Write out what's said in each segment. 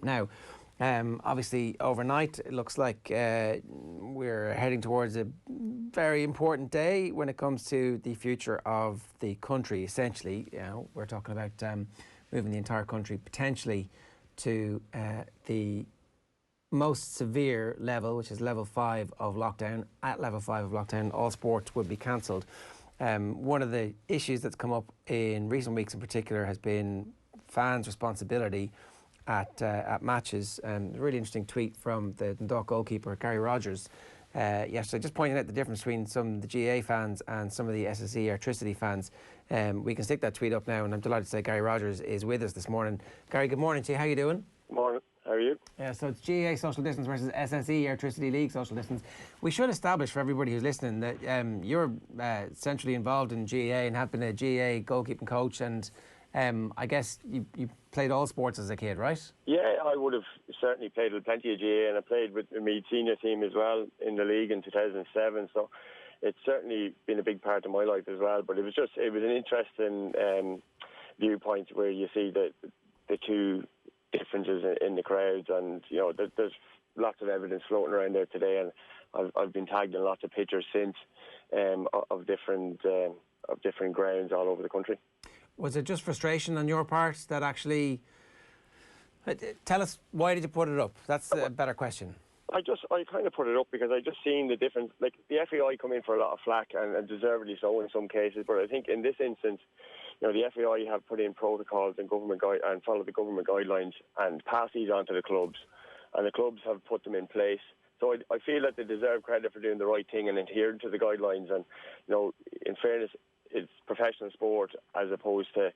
Now, obviously, overnight, it looks like we're heading towards a very important day when it comes to the future of the country. Essentially, we're talking about moving the entire country potentially to the most severe level, which is level 5 of lockdown. At level 5 of lockdown, all sport would be cancelled. One of the issues that's come up in recent weeks in particular has been fans' responsibility at matches. A really interesting tweet from the Dundalk goalkeeper, Gary Rogers, yesterday, just pointing out the difference between some of the GAA fans and some of the SSE electricity fans. We can stick that tweet up now, and I'm delighted to say Gary Rogers is with us this morning. Gary, good morning to you. How are you doing? Morning. How are you? So it's GAA social distance versus SSE Electricity League social distance. We should establish for everybody who's listening that you're centrally involved in GAA and have been a GAA goalkeeping coach, and I guess you played all sports as a kid, right? Yeah, I would have certainly played with plenty of GAA, and I played with the Meath senior team as well in the league in 2007. So it's certainly been a big part of my life as well. But it was an interesting viewpoint where you see the two differences in the crowds, and there's lots of evidence floating around there today, and I've been tagged in lots of pictures since of different grounds all over the country. Was it just frustration on your part that actually... Tell us, why did you put it up? That's a better question. I kind of put it up because I just seen the difference. Like, the FAI come in for a lot of flack, and deservedly so in some cases, but I think in this instance, the FAI have put in protocols and and followed the government guidelines and passed these on to the clubs, and the clubs have put them in place. So I feel that they deserve credit for doing the right thing and adhering to the guidelines. And in fairness, it's professional sport as opposed to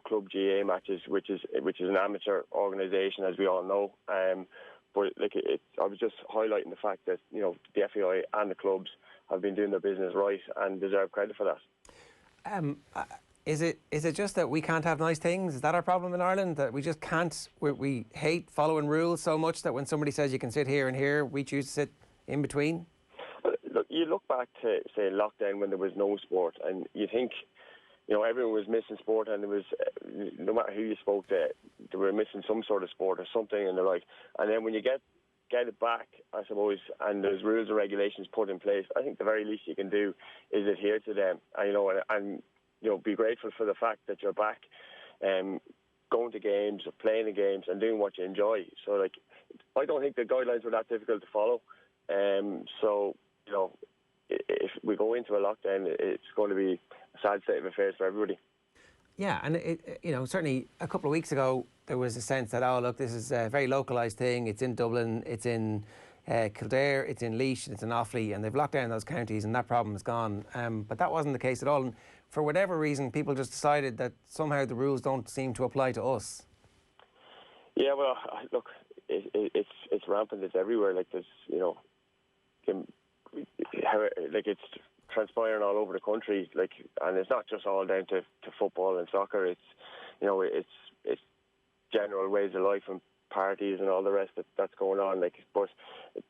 club GAA matches, which is an amateur organisation, as we all know. But I was just highlighting the fact that the FAI and the clubs have been doing their business right and deserve credit for that. Is it just that we can't have nice things? Is that our problem in Ireland? That we just can't? We hate following rules so much that when somebody says you can sit here and here, we choose to sit in between? Look, you look back to, say, lockdown when there was no sport, and you think, everyone was missing sport, and there was, no matter who you spoke to, they were missing some sort of sport or something, and they're like, and then when you get it back, I suppose, and there's rules and regulations put in place, I think the very least you can do is adhere to them, and be grateful for the fact that you're back, going to games, playing the games, and doing what you enjoy. So, I don't think the guidelines were that difficult to follow. So, if we go into a lockdown, it's going to be a sad state of affairs for everybody. Yeah, and certainly a couple of weeks ago there was a sense that, oh look, this is a very localised thing. It's in Dublin, it's in Kildare, it's in Laois, it's in Offaly, and they've locked down those counties, and that problem is gone. But that wasn't the case at all. And for whatever reason, people just decided that somehow the rules don't seem to apply to us. Yeah, well, look, it's rampant. It's everywhere. There's it's transpiring all over the country. And it's not just all down to football and soccer. It's general ways of life and parties and all the rest that's going on. But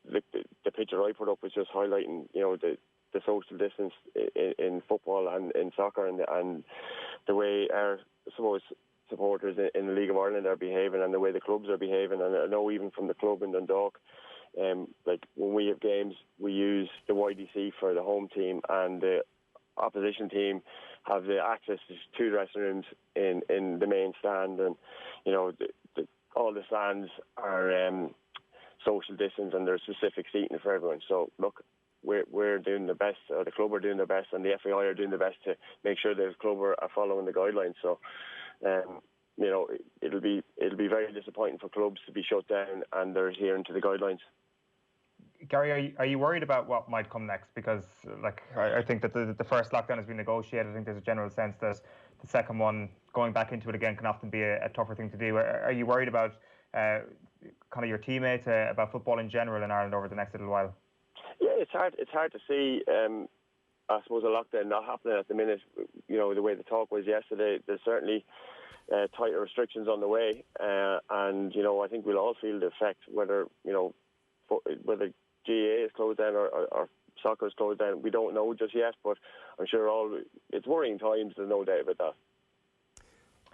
the picture I put up was just highlighting, the social distance in football and in soccer, and the way our supporters in the League of Ireland are behaving, and the way the clubs are behaving. And I know even from the club in Dundalk, when we have games, we use the YDC for the home team, and the opposition team have the access to two dressing rooms in the main stand, and all the stands are social distance, and there's specific seating for everyone. So look, we're doing the best, or the club are doing their best, and the FAI are doing the best to make sure that the club are following the guidelines. So it'll be very disappointing for clubs to be shut down and they're adhering to the guidelines. Gary, are you worried about what might come next? Because I think that the first lockdown has been negotiated. I think there's a general sense that the second one, going back into it again, can often be a tougher thing to do. Are you worried about kind of your teammates, about football in general in Ireland over the next little while? Yeah, it's hard to see. I suppose a lockdown not happening at the minute. The way the talk was yesterday, there's certainly tighter restrictions on the way, and I think we'll all feel the effect, whether GAA is closed down or soccer is closed down. We don't know just yet, but I'm sure it's worrying times. There's no doubt about that.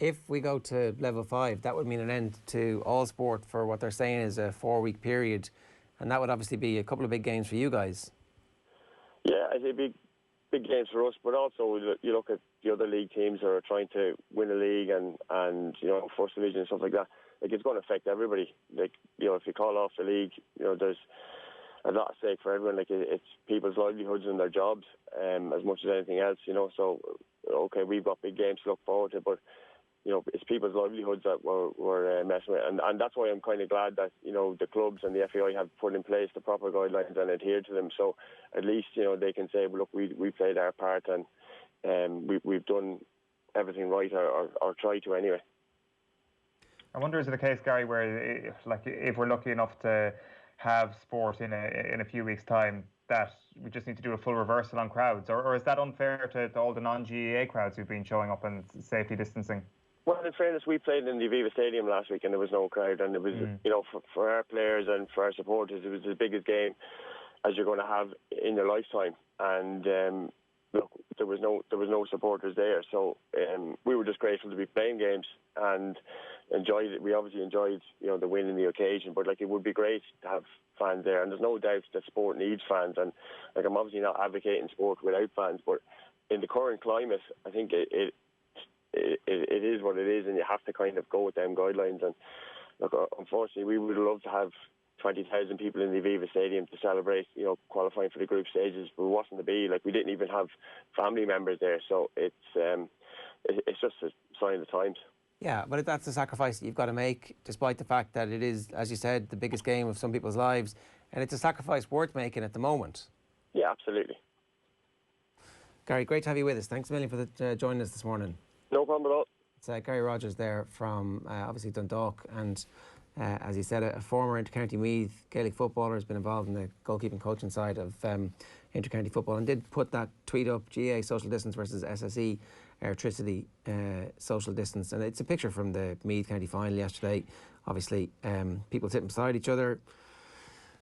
If we go to level 5, that would mean an end to all sport for what they're saying is a 4-week period, and that would obviously be a couple of big games for you guys. Yeah, I say big games for us, but also you look at the other league teams that are trying to win a league and first division and stuff like that. Like, it's going to affect everybody. Like, if you call off the league, there's a lot at stake for everyone. Like, it's people's livelihoods and their jobs as much as anything else. So okay, we've got big games to look forward to, but it's people's livelihoods that we're messing with, and that's why I'm kind of glad that the clubs and the FAI have put in place the proper guidelines and adhered to them. So at least they can say, well, look, we played our part and we've done everything right, or try to anyway. I wonder, is it a case, Gary, where if we're lucky enough to have sport in a few weeks' time, that we just need to do a full reversal on crowds, or is that unfair to all the non-GAA crowds who've been showing up and safety distancing? Well, in fairness, we played in the Aviva Stadium last week and there was no crowd, and it was, for our players and for our supporters, it was the biggest game as you're going to have in your lifetime. And look, there was no supporters there, so we were just grateful to be playing games and enjoyed it. We obviously enjoyed the win and the occasion, but it would be great to have fans there, and there's no doubt that sport needs fans. And I'm obviously not advocating sport without fans, but in the current climate, I think it is what it is, and you have to kind of go with them guidelines. And look, unfortunately, we would love to have 20,000 people in the Aviva Stadium to celebrate, qualifying for the group stages, but it wasn't to be. We didn't even have family members there, so it's just a sign of the times. Yeah, but that's a sacrifice that you've got to make, despite the fact that it is, as you said, the biggest game of some people's lives, and it's a sacrifice worth making at the moment. Yeah, absolutely. Gary, great to have you with us. Thanks a million for joining us this morning. No problem at all. It's Gary Rogers there from obviously Dundalk, and as he said, a former Intercounty Meath Gaelic footballer, has been involved in the goalkeeping coaching side of Intercounty football, and did put that tweet up: GAA social distance versus SSE electricity social distance. And it's a picture from the Meath County final yesterday. Obviously, people sitting beside each other,